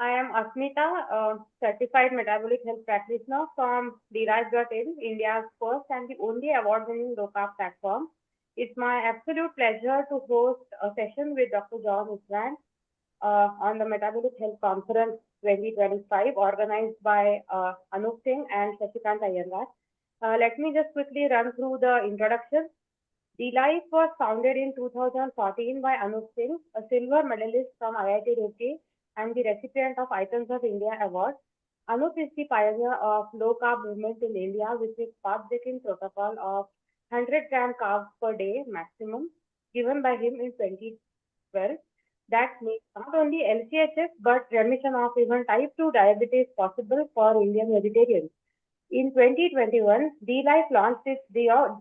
I am Asmita, a certified metabolic health practitioner from DRive.in, India's first and the only award-winning low carb platform. It's my absolute pleasure to host a session with Dr. Joan Ifland on the Metabolic Health Conference 2025, organized by Anup Singh and Shashikant Iyengar. Let me just quickly run through the introduction. DLife was founded in 2014 by Anup Singh, a silver medalist from IIT Roorkee and the recipient of Icons of India Award. Anup is the pioneer of low carb movement in India with his path-breaking protocol of 100 gram carbs per day maximum given by him in 2012 that makes not only LCHF but remission of even type 2 diabetes possible for Indian vegetarians. In 2021, DLife launched its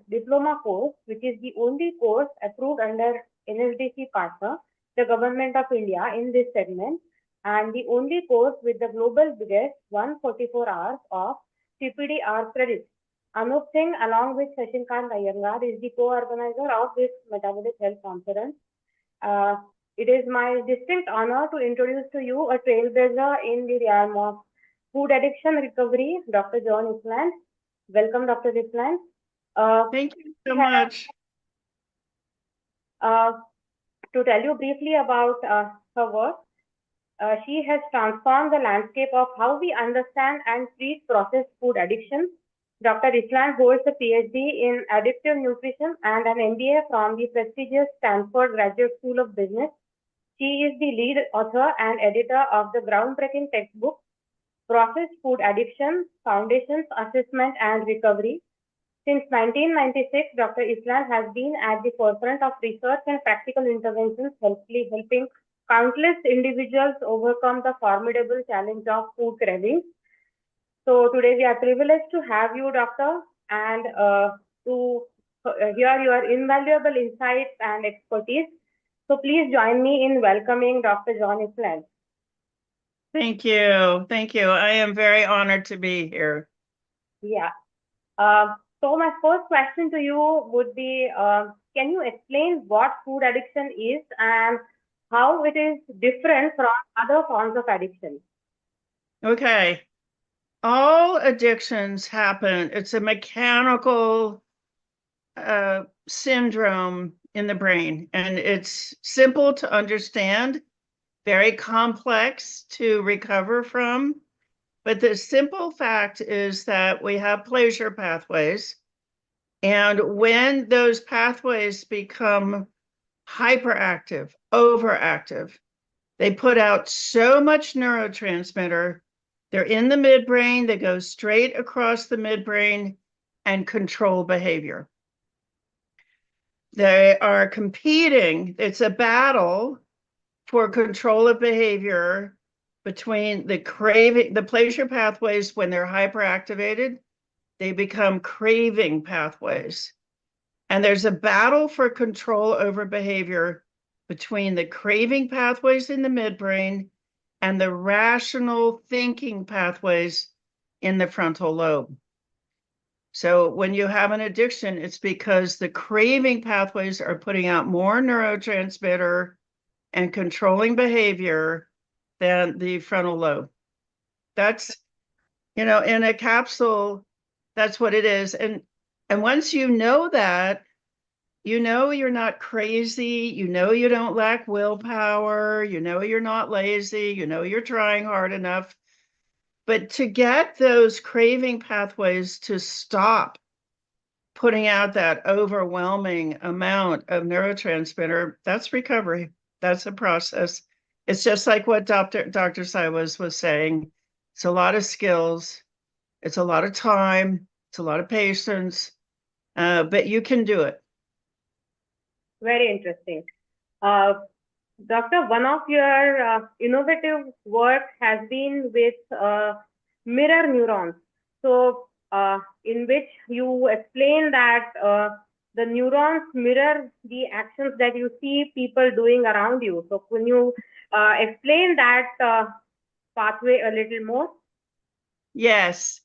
diploma course, which is the only course approved under NSDC partner, the Government of India, in this segment, and the only course with the global biggest 144 hours of CPD hours credit. Anup Singh, along with Shashikant Iyengar, is the co-organizer of this Metabolic Health Conference. It is my distinct honor to introduce to you a trailblazer in the realm of food addiction recovery, Dr. Joan Ifland. Welcome, Dr. Ifland. Thank you so much. To tell you briefly about her work, she has transformed the landscape of how we understand and treat processed food addiction. Dr. Ifland holds a Ph.D. in Addictive Nutrition and an MBA from the prestigious Stanford Graduate School of Business. She is the lead author and editor of the groundbreaking textbook, Processed Food Addiction, Foundations, Assessment and Recovery. Since 1996, Dr. Ifland has been at the forefront of research and practical interventions, helping countless individuals overcome the formidable challenge of food cravings. So today we are privileged to have you, Doctor, and to hear your invaluable insights and expertise. So please join me in welcoming Dr. Joan Ifland. Thank you. Thank you. I am very honored to be here. Yeah. So my first question to you would be, can you explain what food addiction is and how it is different from other forms of addiction? Okay. All addictions happen. It's a mechanical syndrome in the brain, and it's simple to understand, very complex to recover from. But the simple fact is that we have pleasure pathways. And when those pathways become hyperactive, overactive, they put out so much neurotransmitter. They're in the midbrain, they go straight across the midbrain and control behavior. They are competing. It's a battle for control of behavior between the pleasure pathways. When they're hyperactivated, they become craving pathways. And there's a battle for control over behavior between the craving pathways in the midbrain and the rational thinking pathways in the frontal lobe. So when you have an addiction, it's because the craving pathways are putting out more neurotransmitter and controlling behavior than the frontal lobe. That's, in a capsule, that's what it is. And once you know that, you're not crazy, you don't lack willpower, you're not lazy, you're trying hard enough. But to get those craving pathways to stop putting out that overwhelming amount of neurotransmitter, that's recovery. That's a process. It's just like what Dr. Sai was saying. It's a lot of skills. It's a lot of time. It's a lot of patience. But you can do it. Very interesting. Doctor, one of your innovative work has been with mirror neurons. So, in which you explain that the neurons mirror the actions that you see people doing around you. So, can you explain that pathway a little more? Yes.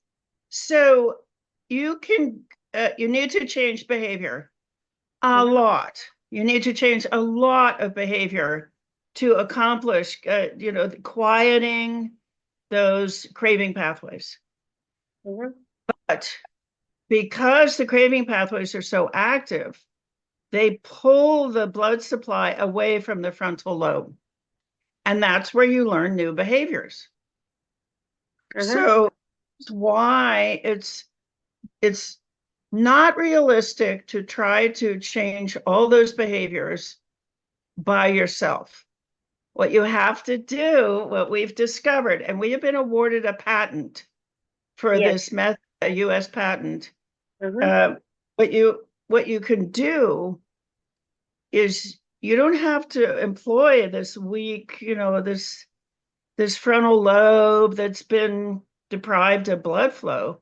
So you need to change behavior a lot. You need to change a lot of behavior. to accomplish, quieting those craving pathways. But because the craving pathways are so active, they pull the blood supply away from the frontal lobe. And that's where you learn new behaviors. So that's why it's not realistic to try to change all those behaviors by yourself. What you have to do, what we've discovered, and we have been awarded a patent for this method, a US patent. What you can do is you don't have to employ this weak, this frontal lobe that's been deprived of blood flow.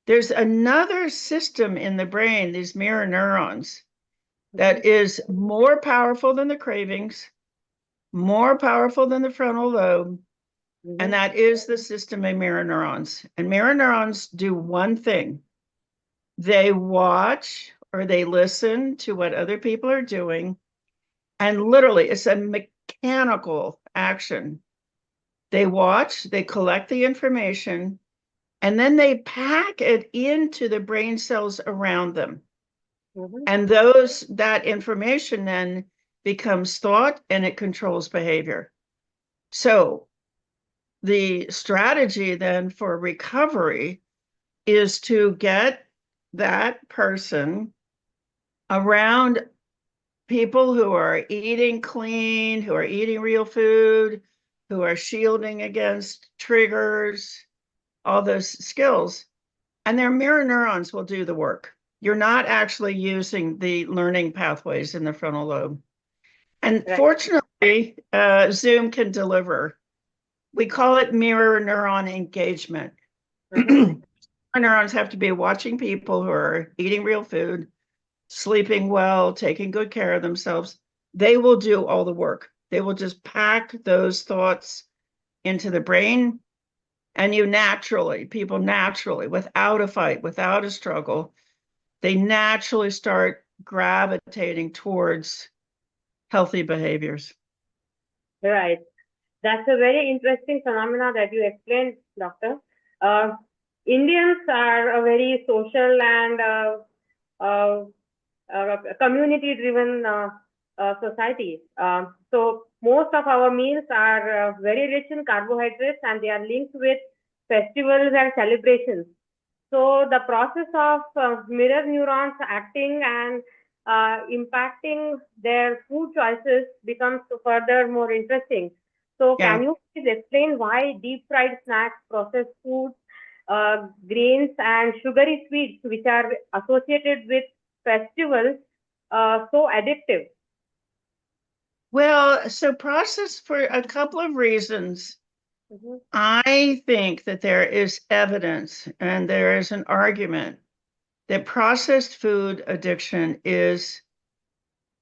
There's another system in the brain, these mirror neurons, that is more powerful than the cravings, more powerful than the frontal lobe, and that is the system of mirror neurons. And mirror neurons do one thing. They watch or they listen to what other people are doing, and literally it's a mechanical action. They watch, they collect the information, and then they pack it into the brain cells around them. And that information then becomes thought and it controls behavior. So the strategy then for recovery is to get that person around people who are eating clean, who are eating real food, who are shielding against triggers, all those skills, and their mirror neurons will do the work. You're not actually using the learning pathways in the frontal lobe. And fortunately, Zoom can deliver. We call it mirror neuron engagement. Neurons have to be watching people who are eating real food, sleeping well, taking good care of themselves. They will do all the work. They will just pack those thoughts into the brain. And people naturally, without a fight, without a struggle, they naturally start gravitating towards healthy behaviors. Right. That's a very interesting phenomena that you explained, Doctor. Indians are a very social and community-driven society. So most of our meals are very rich in carbohydrates, and they are linked with festivals and celebrations. So the process of mirror neurons acting and impacting their food choices becomes further more interesting. So can you please explain why deep fried snacks, processed foods, grains, and sugary sweets, which are associated with festivals, so addictive? Well, so processed for a couple of reasons. I think that there is evidence and there is an argument that processed food addiction is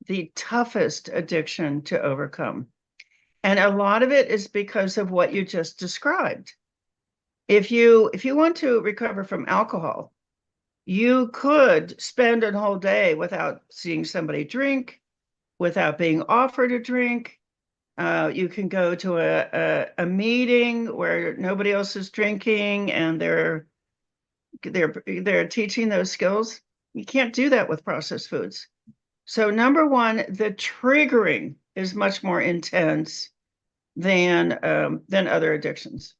the toughest addiction to overcome. And a lot of it is because of what you just described. If you want to recover from alcohol, you could spend a whole day without seeing somebody drink, without being offered a drink. You can go to a meeting where nobody else is drinking and they're teaching those skills. You can't do that with processed foods. So number one, the triggering is much more intense than other addictions.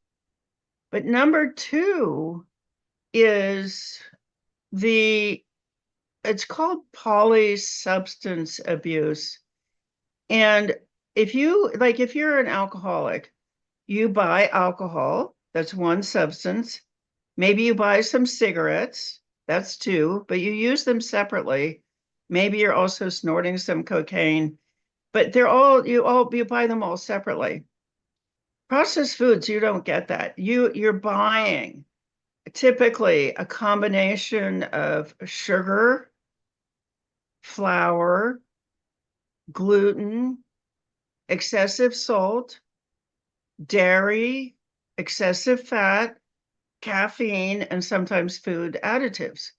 But number two is it's called polysubstance abuse. And if you're an alcoholic, you buy alcohol, that's one substance. Maybe you buy some cigarettes, that's two, but you use them separately. Maybe you're also snorting some cocaine, but you buy them all separately. Processed foods, you don't get that. You're buying typically a combination of sugar, flour, gluten, excessive salt, dairy, excessive fat, caffeine, and sometimes food additives.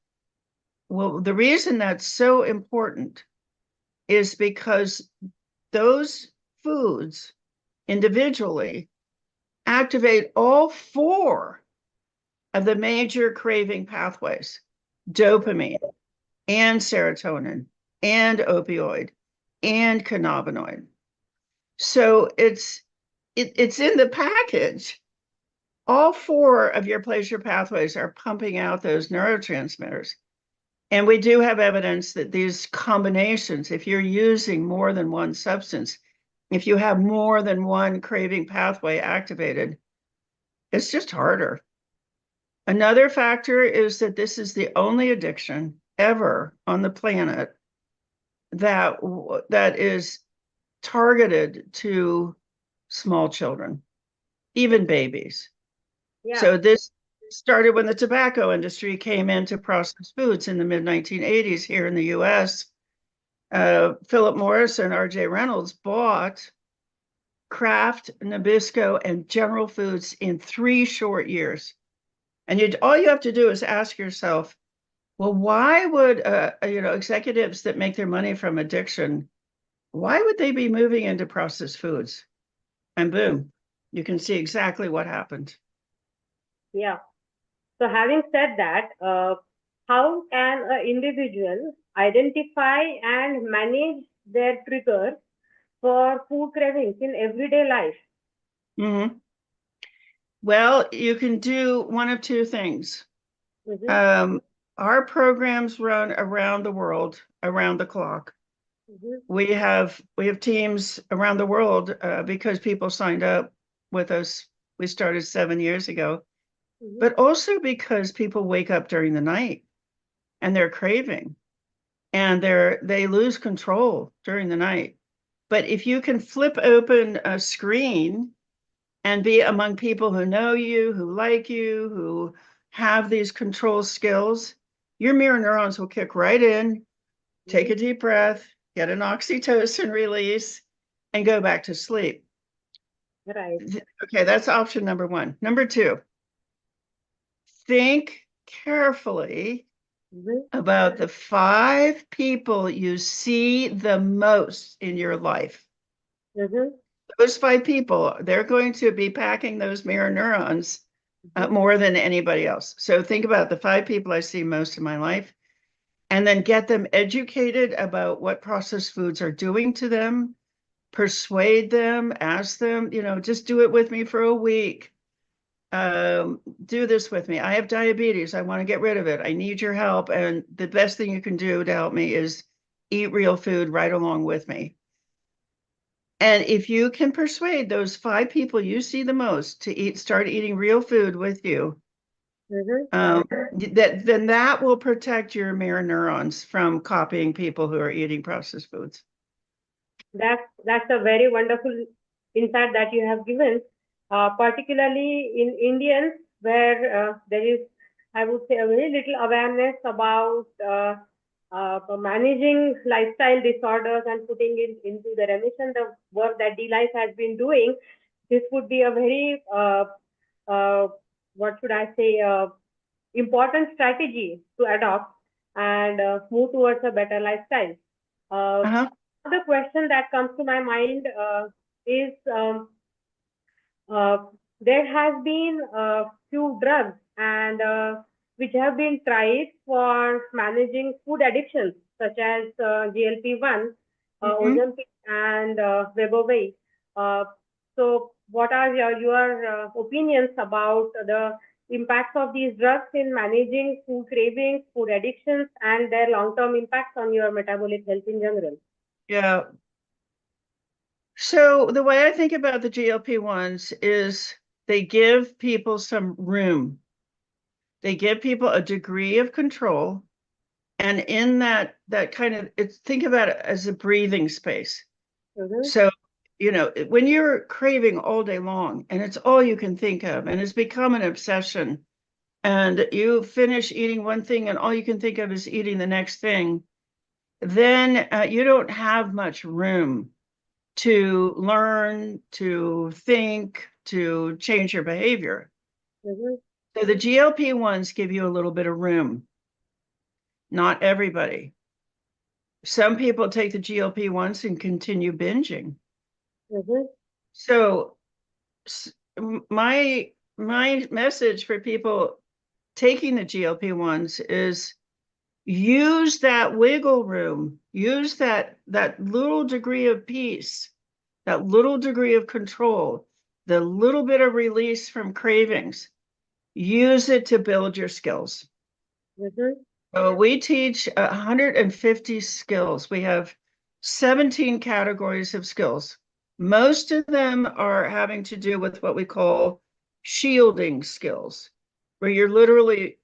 Well, the reason that's so important is because those foods individually activate all four of the major craving pathways: dopamine and serotonin and opioid and cannabinoid. So it's in the package. All four of your pleasure pathways are pumping out those neurotransmitters. And we do have evidence that these combinations, if you're using more than one substance, if you have more than one craving pathway activated, it's just harder. Another factor is that this is the only addiction ever on the planet that is targeted to small children, even babies. Yeah. So this started when the tobacco industry came into processed foods in the mid-1980s here in the US. Philip Morris and R.J. Reynolds bought Kraft, Nabisco, and General Foods in 3 short years. And all you have to do is ask yourself, well, why would executives that make their money from addiction, why would they be moving into processed foods? And boom, you can see exactly what happened. Yeah. So having said that, how can an individual identify and manage their triggers for food cravings in everyday life? Mm-hmm. Well, you can do one of two things. Mm-hmm. Our programs run around the world, around the clock. Mm-hmm. We have teams around the world because people signed up with us. We started 7 years ago, Mm-hmm. but also because people wake up during the night and they're craving and they lose control during the night. But if you can flip open a screen and be among people who know you, who like you, who have these control skills, your mirror neurons will kick right in, take a deep breath, get an oxytocin release, and go back to sleep. Right. Okay, that's option number 1. Number 2, think carefully about the 5 people you see the most in your life. Those 5 people, they're going to be packing those mirror neurons more than anybody else. So think about the 5 people I see most in my life, and then get them educated about what processed foods are doing to them, persuade them, ask them, just do it with me for a week. Do this with me. I have diabetes. I want to get rid of it. I need your help. And the best thing you can do to help me is eat real food right along with me. And if you can persuade those 5 people you see the most to start eating real food with you, then that will protect your mirror neurons from copying people who are eating processed foods. That's a very wonderful insight that you have given, particularly in Indians, where there is, I would say, a very little awareness about managing lifestyle disorders and putting it into the remission. The work that D-Life has been doing, this would be a very, what should I say, important strategy to adopt and move towards a better lifestyle. The question that comes to my mind is there has been a few drugs and which have been tried for managing food addictions, such as GLP-1, Ozempic, and Wegovy. So, what are your opinions about the impacts of these drugs in managing food cravings, food addictions, and their long-term impacts on your metabolic health in general? Yeah. So the way I think about the GLP-1s is they give people some room. They give people a degree of control. And in that kind of, think about it as a breathing space. So, when you're craving all day long and it's all you can think of and it's become an obsession, and you finish eating one thing and all you can think of is eating the next thing, then you don't have much room to learn, to think, to change your behavior. So the GLP-1s give you a little bit of room. Not everybody. Some people take the GLP-1s and continue binging. Mm-hmm. So my message for people taking the GLP-1s is use that wiggle room, use that little degree of peace, that little degree of control, the little bit of release from cravings. Use it to build your skills. Mm-hmm. So we teach 150 skills. We have 17 categories of skills. Most of them are having to do with what we call shielding skills, where you're literally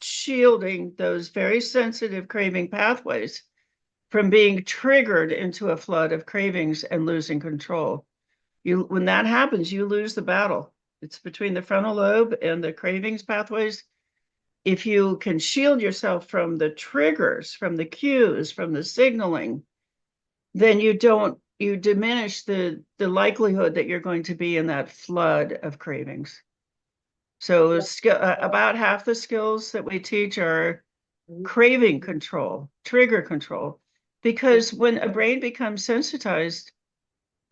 shielding those very sensitive craving pathways from being triggered into a flood of cravings and losing control. When that happens, you lose the battle. It's between the frontal lobe and the cravings pathways. If you can shield yourself from the triggers, from the cues, from the signaling, then you diminish the likelihood that you're going to be in that flood of cravings. So about half the skills that we teach are craving control, trigger control, because when a brain becomes sensitized,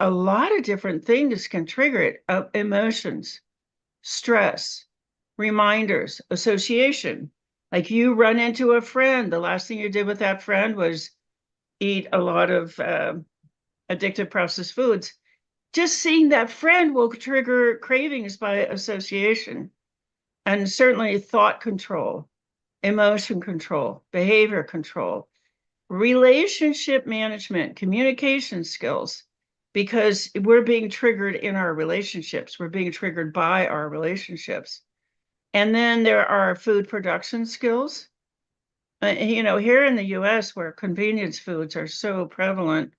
a lot of different things can trigger it. Emotions, stress, reminders, association. Like you run into a friend, the last thing you did with that friend was eat a lot of addictive processed foods. Just seeing that friend will trigger cravings by association, and certainly thought control, emotion control, behavior control, relationship management, communication skills, because we're being triggered in our relationships. We're being triggered by our relationships. And then there are food production skills. Here in the US, where convenience foods are so prevalent,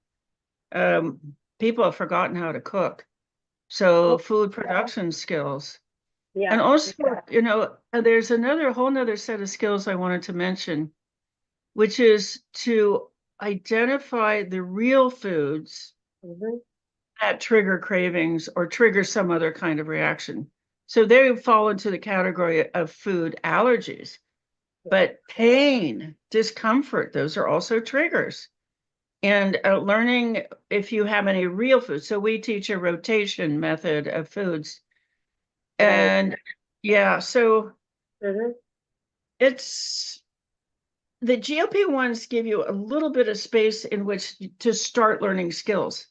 people have forgotten how to cook. So food production skills. Yeah. And also, there's another whole nother set of skills I wanted to mention, which is to identify the real foods Mm-hmm. that trigger cravings or trigger some other kind of reaction. So they fall into the category of food allergies. But pain, discomfort, those are also triggers. And learning if you have any real foods. So we teach a rotation method of foods. Right. And yeah, so Mm-hmm. it's the GLP-1s give you a little bit of space in which to start learning skills,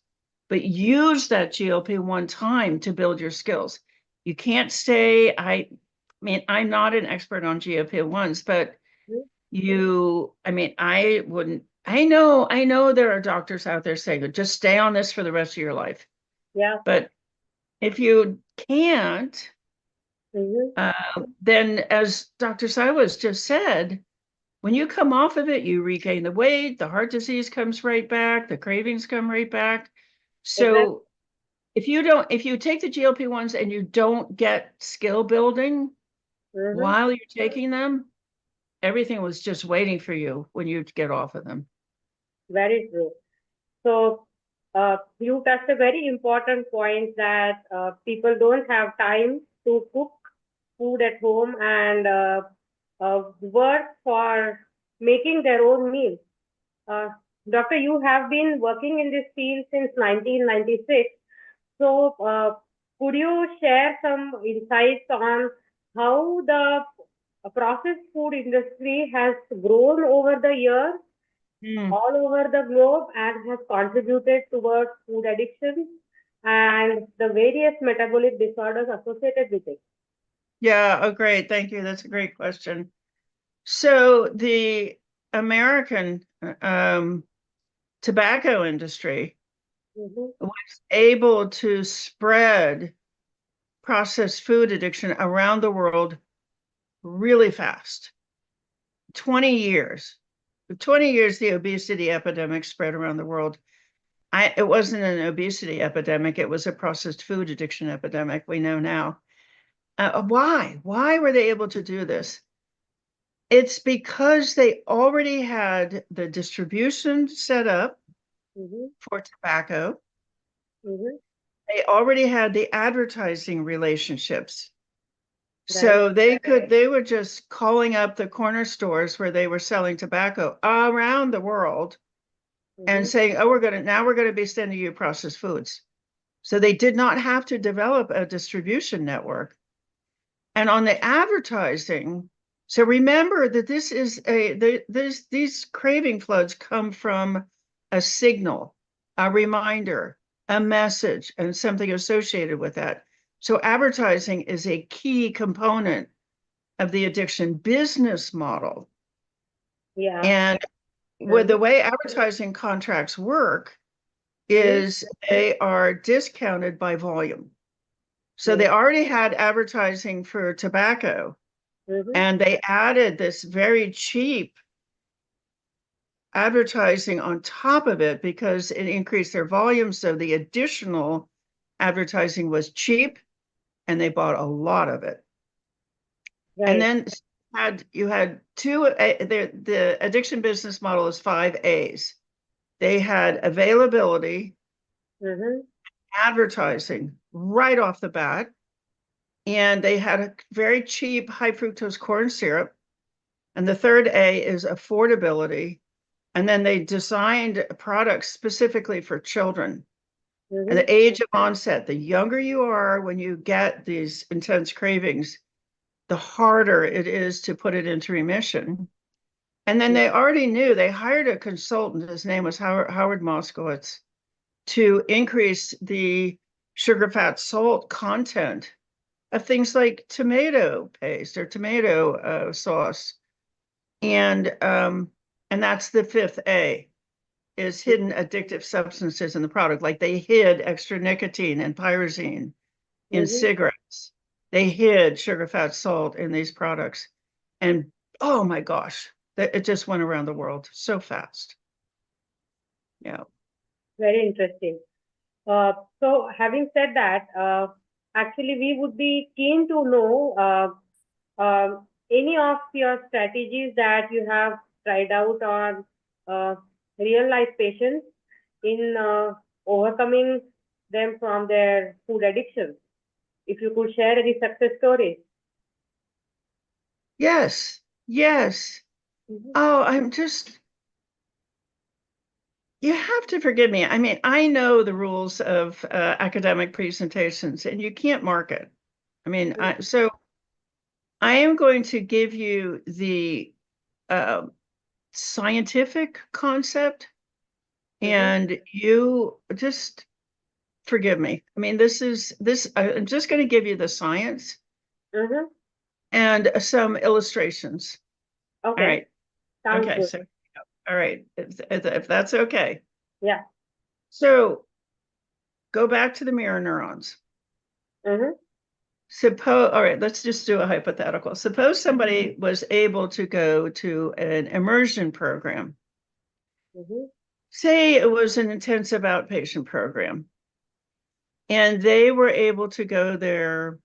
but use that GLP-1 time to build your skills. You can't stay, I mean, I'm not an expert on GLP-1s, but I wouldn't, I know there are doctors out there saying, just stay on this for the rest of your life. Yeah. But if you can't, Mm-hmm. then as Dr. Silas just said, when you come off of it, you regain the weight, the heart disease comes right back, the cravings come right back. Exactly. So if you take the GLP-1s and you don't get skill building Mm-hmm. while you're taking them, everything was just waiting for you when you get off of them. Very true. So, you touched a very important point that people don't have time to cook food at home and work for making their own meals. Uh, Doctor, you have been working in this field since 1996. So, could you share some insights on how the processed food industry has grown over the years Mm. all over the globe and has contributed towards food addiction and the various metabolic disorders associated with it? Yeah, oh, great. Thank you. That's a great question. So the American tobacco industry Mm-hmm. was able to spread processed food addiction around the world really fast. 20 years. For 20 years, the obesity epidemic spread around the world. It wasn't an obesity epidemic, it was a processed food addiction epidemic, we know now. Why? Why were they able to do this? It's because they already had the distribution set up Mm-hmm. for tobacco. Mm-hmm. They already had the advertising relationships. Right. So they were just calling up the corner stores where they were selling tobacco around the world Mm-hmm. and saying, "Oh, we're going to be sending you processed foods." So they did not have to develop a distribution network. And on the advertising, so remember that this is these craving floods come from a signal, a reminder, a message, and something associated with that. So advertising is a key component of the addiction business model. Yeah. And with the way advertising contracts work is they are discounted by volume. So they already had advertising for tobacco, and they added this very cheap advertising on top of it because it increased their volume. So the additional advertising was cheap, and they bought a lot of it. Right. And then you had the addiction business model is 5 A's. They had availability, advertising right off the bat, and they had a very cheap high fructose corn syrup. And the third A is affordability. And then they designed products specifically for children. And the age of onset, the younger you are when you get these intense cravings, the harder it is to put it into remission. And then they already knew, they hired a consultant, his name was Howard Moskowitz, to increase the sugar, fat, salt content of things like tomato paste or tomato sauce. And that's the 5th A, is hidden addictive substances in the product. Like they hid extra nicotine and pyrazine in cigarettes. They hid sugar, fat, salt in these products. And oh my gosh, it just went around the world so fast. Yeah. Very interesting. So having said that, actually we would be keen to know any of your strategies that you have tried out on real life patients in overcoming them from their food addictions. If you could share any success stories. Yes. Oh, you have to forgive me. I mean, I know the rules of academic presentations, and you can't market. I mean, so I am going to give you the scientific concept, and you just forgive me. I mean, I'm just going to give you the science and some illustrations. Okay. All right. Sounds okay. good. So, all right. If that's okay. Yeah. So go back to the mirror neurons. All right, let's just do a hypothetical. Suppose somebody was able to go to an immersion program. Say it was an intensive outpatient program, and they were able to go there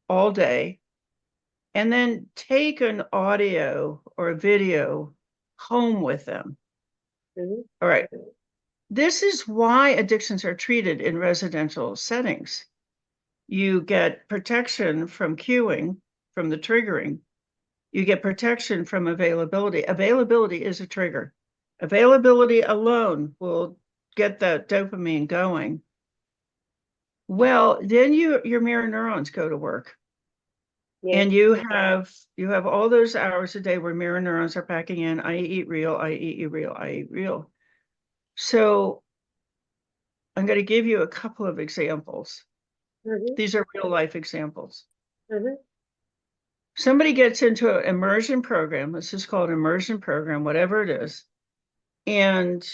all day and then take an audio or a video home with them. All right. This is why addictions are treated in residential settings. You get protection from cueing, from the triggering. You get protection from availability. Availability is a trigger. Availability alone will get that dopamine going. Well, then your mirror neurons go to work. And you have all those hours a day where mirror neurons are packing in, I eat real, I eat real, I eat real. So I'm going to give you a couple of examples. These are real life examples. Somebody gets into an immersion program. This is called an immersion program, whatever it is. And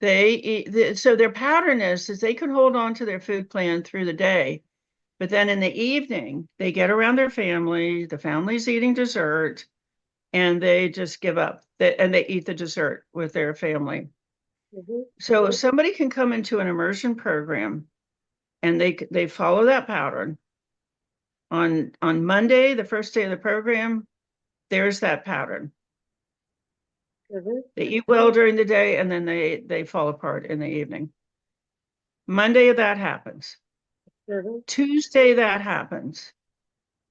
they eat, so their pattern is they can hold on to their food plan through the day. But then in the evening, they get around their family, the family's eating dessert, and they just give up. And they eat the dessert with their family. So if somebody can come into an immersion program and they follow that pattern, on Monday, the first day of the program, there's that pattern. They eat well during the day, and then they fall apart in the evening. Monday, that happens. Tuesday, that happens.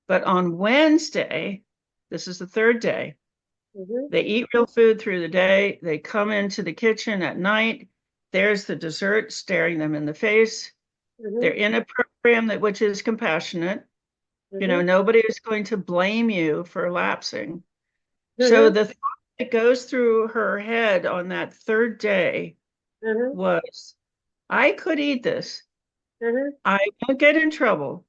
But on Wednesday, this is the third day, they eat real food through the day. They come into the kitchen at night, There's the dessert staring them in the face. They're in a program which is compassionate. You know, nobody is going to blame you for lapsing. So the thought that goes through her head on that third day was, I could eat this. I won't get in trouble,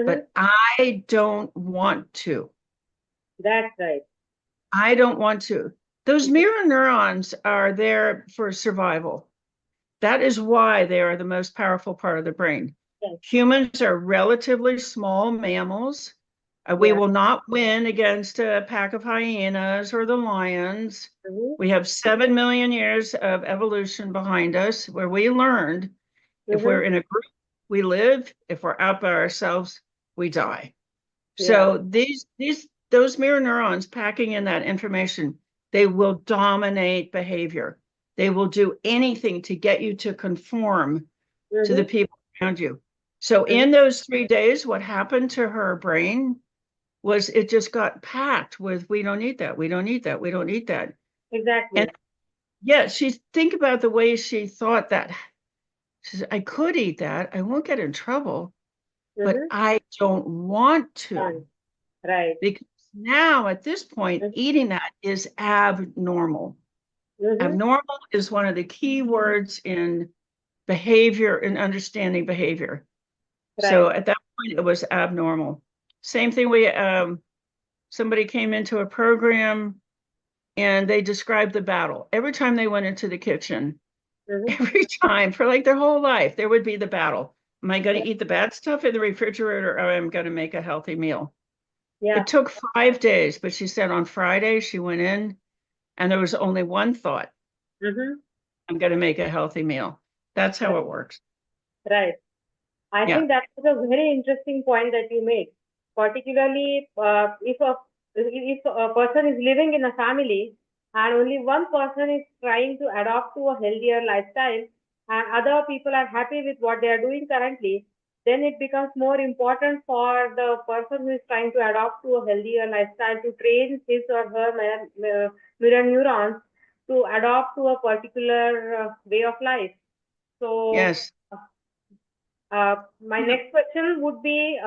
but I don't want to. That's right. I don't want to. Those mirror neurons are there for survival. That is why they are the most powerful part of the brain. Yes. Humans are relatively small mammals. We will not win against a pack of hyenas or the lions. We have 7 million years of evolution behind us where we learned if we're in a group, we live. If we're out by ourselves, we die. So those mirror neurons packing in that information, they will dominate behavior. They will do anything to get you to conform to the people around you. So in those 3 days, what happened to her brain was it just got packed with, we don't need that, we don't need that, we don't need that. Exactly. And yeah, think about the way she thought that. She said, I could eat that, I won't get in trouble, but I don't want to. Right. Because now at this point, eating that is abnormal. Abnormal is one of the key words in behavior and understanding behavior. Right. So at that point, it was abnormal. Same thing, somebody came into a program and they described the battle. Every time they went into the kitchen, every time for like their whole life, there would be the battle. Am I going to eat the bad stuff in the refrigerator, or am I going to make a healthy meal? It took 5 days, but she said on Friday she went in and there was only one thought. I'm going to make a healthy meal. That's how it works. Right. I think that is a very interesting point that you made. Particularly if a person is living in a family and only one person is trying to adopt to a healthier lifestyle and other people are happy with what they are doing currently, then it becomes more important for the person who is trying to adopt to a healthier lifestyle to train his or her mirror neurons to adopt to a particular way of life. So yes. My next question would be,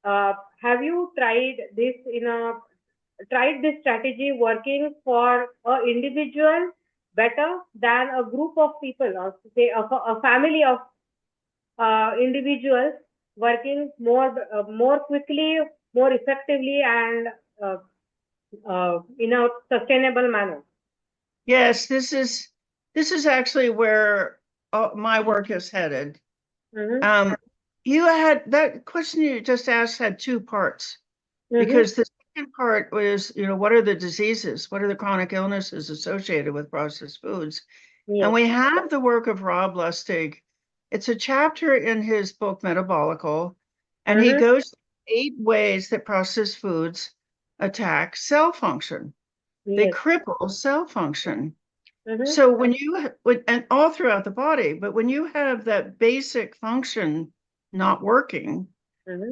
have you tried this strategy working for an individual better than a group of people, or say a family of individuals working more quickly, more effectively, and in a sustainable manner? Yes, this is actually where my work is headed. You had that question you just asked had 2 parts, because the second part was, what are the diseases? What are the chronic illnesses associated with processed foods? And we have the work of Rob Lustig. It's a chapter in his book, Metabolical, and he goes 8 ways that processed foods attack cell function. They cripple cell function. So when and all throughout the body, but when you have that basic function not working,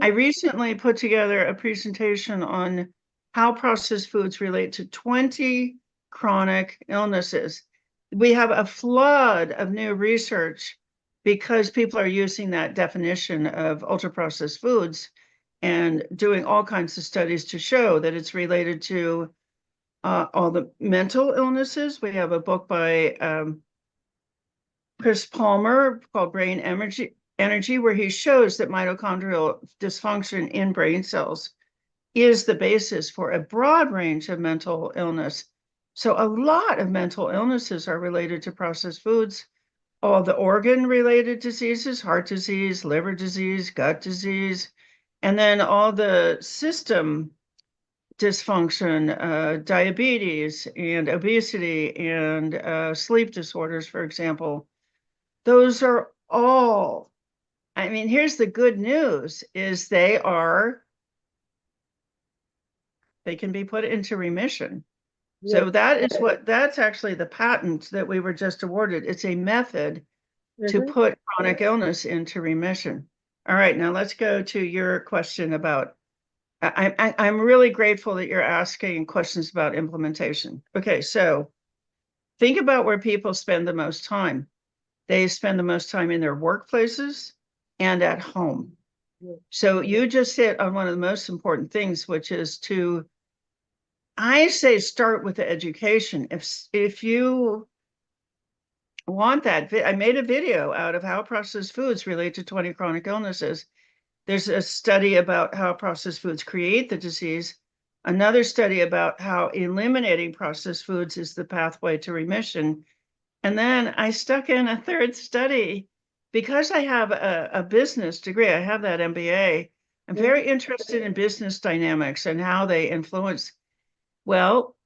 I recently put together a presentation on how processed foods relate to 20 chronic illnesses. We have a flood of new research because people are using that definition of ultra-processed foods and doing all kinds of studies to show that it's related to all the mental illnesses. We have a book by Chris Palmer called Brain Energy, where he shows that mitochondrial dysfunction in brain cells is the basis for a broad range of mental illness. So a lot of mental illnesses are related to processed foods. All the organ-related diseases, heart disease, liver disease, gut disease, and then all the system dysfunction, diabetes and obesity and sleep disorders, for example. Those are all, I mean, here's the good news, is they can be put into remission. So that's actually the patent that we were just awarded. It's a method to put chronic illness into remission. All right, now let's go to your question about, I'm really grateful that you're asking questions about implementation. Okay, so think about where people spend the most time. They spend the most time in their workplaces and at home. Yes. So you just hit on one of the most important things, which is to, I say, start with the education. If you want that, I made a video out of how processed foods relate to 20 chronic illnesses. There's a study about how processed foods create the disease, another study about how eliminating processed foods is the pathway to remission. And then I stuck in a third study because I have a business degree. I have that MBA. I'm very interested in business dynamics and how they influence. Well,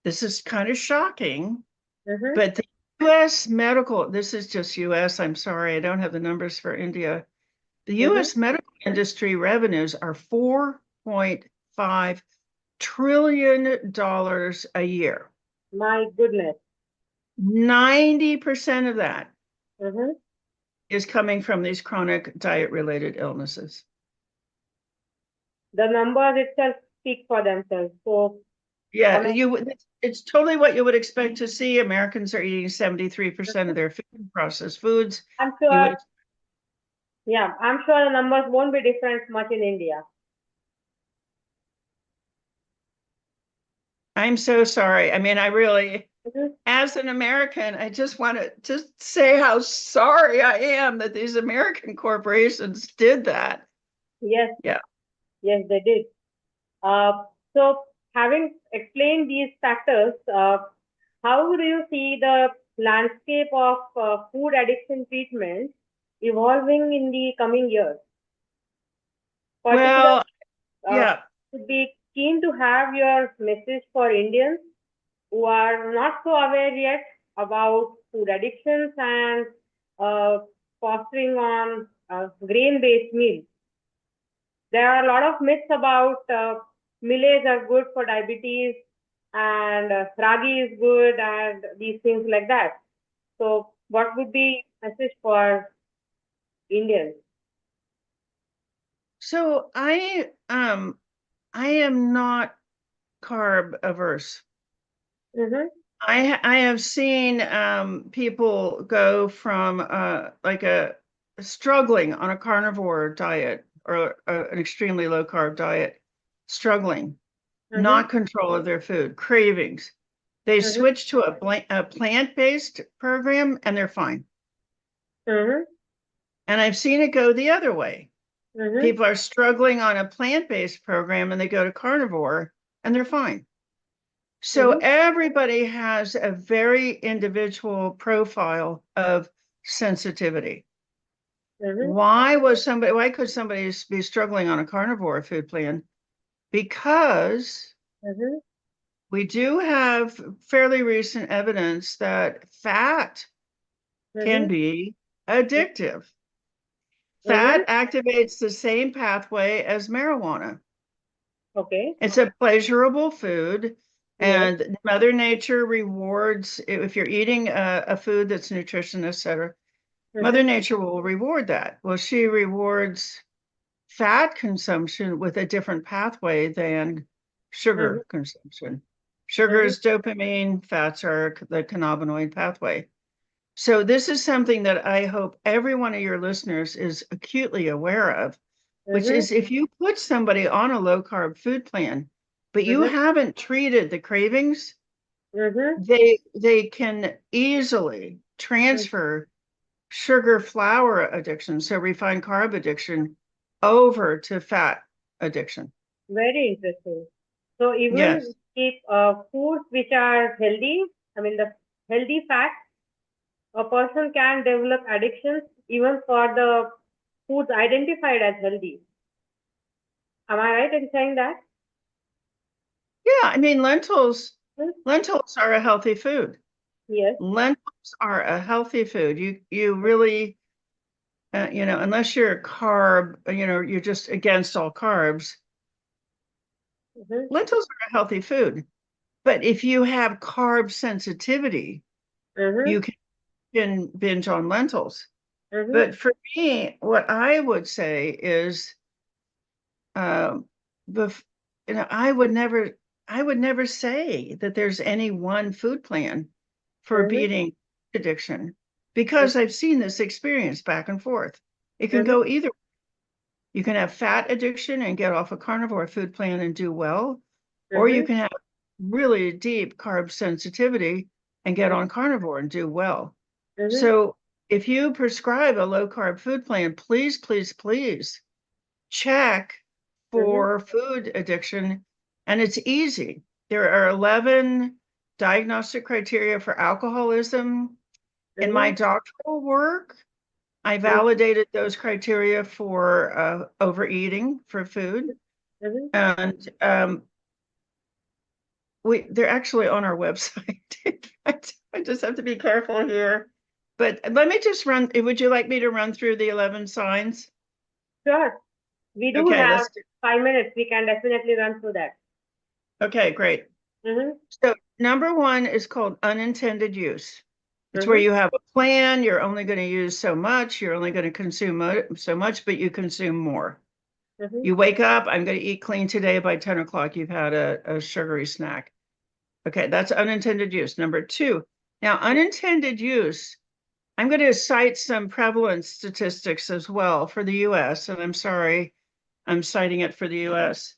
this is kind of shocking, but the US medical, this is just US, I'm sorry, I don't have the numbers for India. The US medical industry revenues are $4.5 trillion a year. My goodness. 90% of that is coming from these chronic diet-related illnesses. The numbers itself speak for themselves. So yeah, it's totally what you would expect to see. Americans are eating 73% of their food, processed foods. I'm sure, yeah, I'm sure the numbers won't be different much in India. I'm so sorry. I mean, I really, as an American, I just want to just say how sorry I am that these American corporations did that. Yes. Yeah. Yes, they did. So having explained these factors, how do you see the landscape of food addiction treatment evolving in the coming years? Well, yeah. Would be keen to have your message for Indians who are not so aware yet about food addictions and fostering on grain-based meals. There are a lot of myths about millets are good for diabetes and ragi is good and these things like that. So what would be message for Indians? So I am not carb averse. I have seen people go from like a struggling on a carnivore diet or an extremely low carb diet, struggling, not control of their food, cravings. They switch to a plant-based program and they're fine. And I've seen it go the other way. People are struggling on a plant-based program and they go to carnivore and they're fine. So everybody has a very individual profile of sensitivity. Why could somebody be struggling on a carnivore food plan? Because we do have fairly recent evidence that fat can be addictive. Fat activates the same pathway as marijuana. Okay. It's a pleasurable food. And Mother Nature rewards, if you're eating a food that's nutritious, etc., Mother Nature will reward that. Well, she rewards fat consumption with a different pathway than sugar consumption. Sugar is dopamine, fats are the cannabinoid pathway. So this is something that I hope every one of your listeners is acutely aware of, which is if you put somebody on a low carb food plan, but you haven't treated the cravings, they can easily transfer sugar flour addiction, so refined carb addiction, over to fat addiction. Very interesting. So even if foods which are healthy, I mean the healthy fats, a person can develop addictions even for the foods identified as healthy. Am I right in saying that? Yeah, I mean, lentils are a healthy food. Yes. Lentils are a healthy food. You really, unless you're a carb, you're just against all carbs. Lentils are a healthy food. But if you have carb sensitivity, you can binge on lentils. But for me, what I would say is, I would never say that there's any one food plan for beating addiction, because I've seen this experience back and forth. It can go either. You can have fat addiction and get off a carnivore food plan and do well, or you can have really deep carb sensitivity and get on carnivore and do well. So if you prescribe a low carb food plan, please, please, please check for food addiction. And it's easy. There are 11 diagnostic criteria for alcoholism. In my doctoral work, I validated those criteria for overeating for food. And they're actually on our website. I just have to be careful here. But let me just would you like me to run through the 11 signs? Sure. We do have 5 minutes. We can definitely run through that. Okay, great. So number 1 is called unintended use. It's where you have a plan, you're only going to use so much, you're only going to consume so much, but you consume more. You wake up, I'm going to eat clean today. By 10 o'clock, you've had a sugary snack. Okay, that's unintended use. Number 2, now unintended use, I'm going to cite some prevalence statistics as well for the US, and I'm sorry, I'm citing it for the US.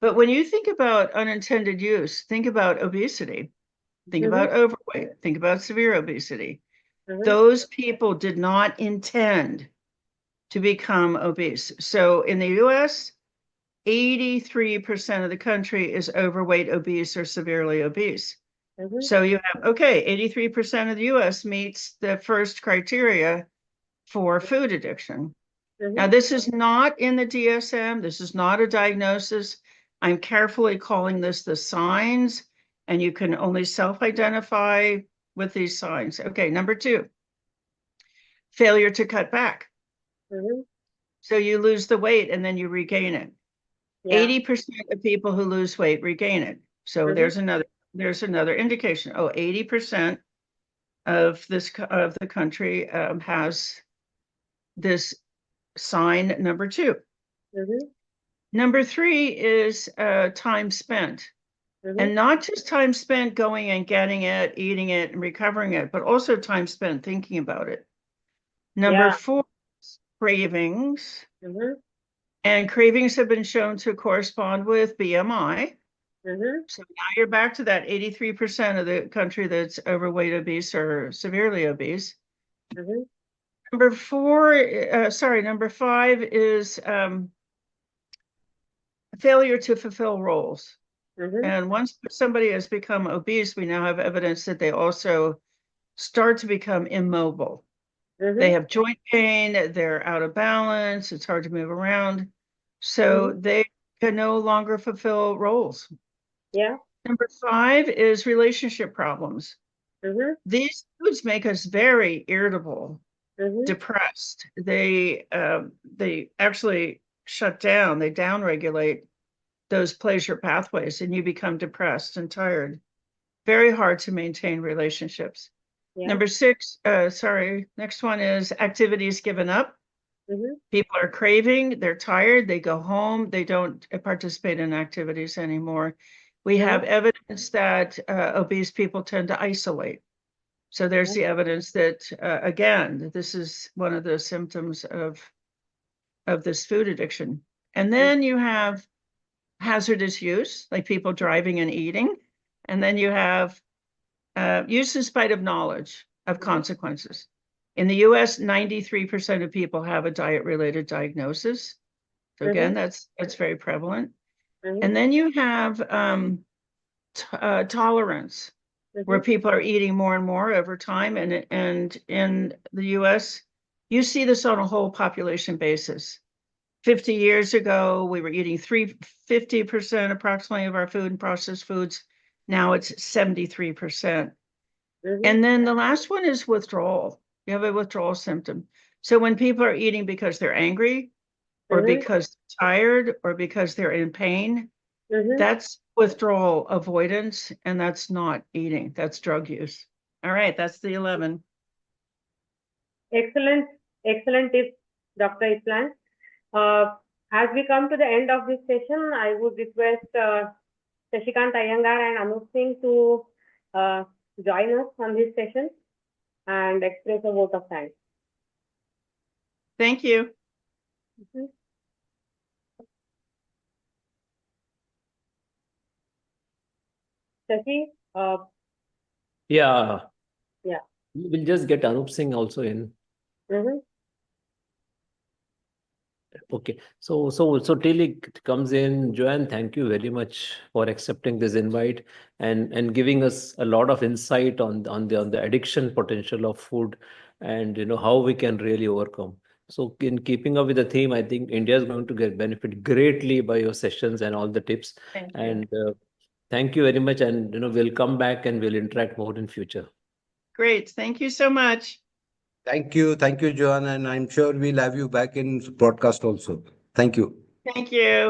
But when you think about unintended use, think about obesity, think about overweight, think about severe obesity. Those people did not intend to become obese. So in the US, 83% of the country is overweight, obese, or severely obese. So you have, 83% of the US meets the first criteria for food addiction. Now, this is not in the DSM. This is not a diagnosis. I'm carefully calling this the signs, and you can only self-identify with these signs. Okay, number 2, failure to cut back. So you lose the weight and then you regain it. 80% of people who lose weight regain it. So there's another indication. 80% of the country has this sign number 2. Number 3 is time spent. And not just time spent going and getting it, eating it, and recovering it, but also time spent thinking about it. Number 4 is cravings. And cravings have been shown to correspond with BMI. So now you're back to that 83% of the country that's overweight, obese, or severely obese. Number 5 is failure to fulfill roles. And once somebody has become obese, we now have evidence that they also start to become immobile. They have joint pain, they're out of balance, it's hard to move around. So they can no longer fulfill roles. Number 5 is relationship problems. These foods make us very irritable, depressed. They actually shut down, they downregulate those pleasure pathways, and you become depressed and tired. Very hard to maintain relationships. Number 6, next one is activities given up. People are craving, they're tired, they go home, they don't participate in activities anymore. We have evidence that obese people tend to isolate. So there's the evidence that, again, this is one of the symptoms of this food addiction. And then you have hazardous use, like people driving and eating. And then you have use in spite of knowledge of consequences. In the US, 93% of people have a diet-related diagnosis. So again, that's very prevalent. And then you have tolerance, where people are eating more and more over time. And in the US, you see this on a whole population basis. 50 years ago, we were eating 50% approximately of our food and processed foods. Now it's 73%. And then the last one is withdrawal. You have a withdrawal symptom. So when people are eating because they're angry, or because they're tired, or because they're in pain, that's withdrawal avoidance, and that's not eating, that's drug use. All right, that's the 11. Excellent tips, Dr. Ifland. As we come to the end of this session, I would request Shashikant Iyengar and Anup Singh to join us on this session. and express a vote of thanks. Thank you. Mhm. Shashi, Yeah, yeah. we'll just get Anup Singh also in. Mhm. Okay, so till it comes in, Joanne, thank you very much for accepting this invite and giving us a lot of insight on the addiction potential of food, and how we can really overcome. So in keeping up with the theme, I think India is going to get benefit greatly by your sessions and all the tips. Thank you. And thank you very much, and we'll come back and we'll interact more in future. Great. Thank you so much. Thank you, Joanne, and I'm sure we'll have you back in broadcast also. Thank you. Thank you.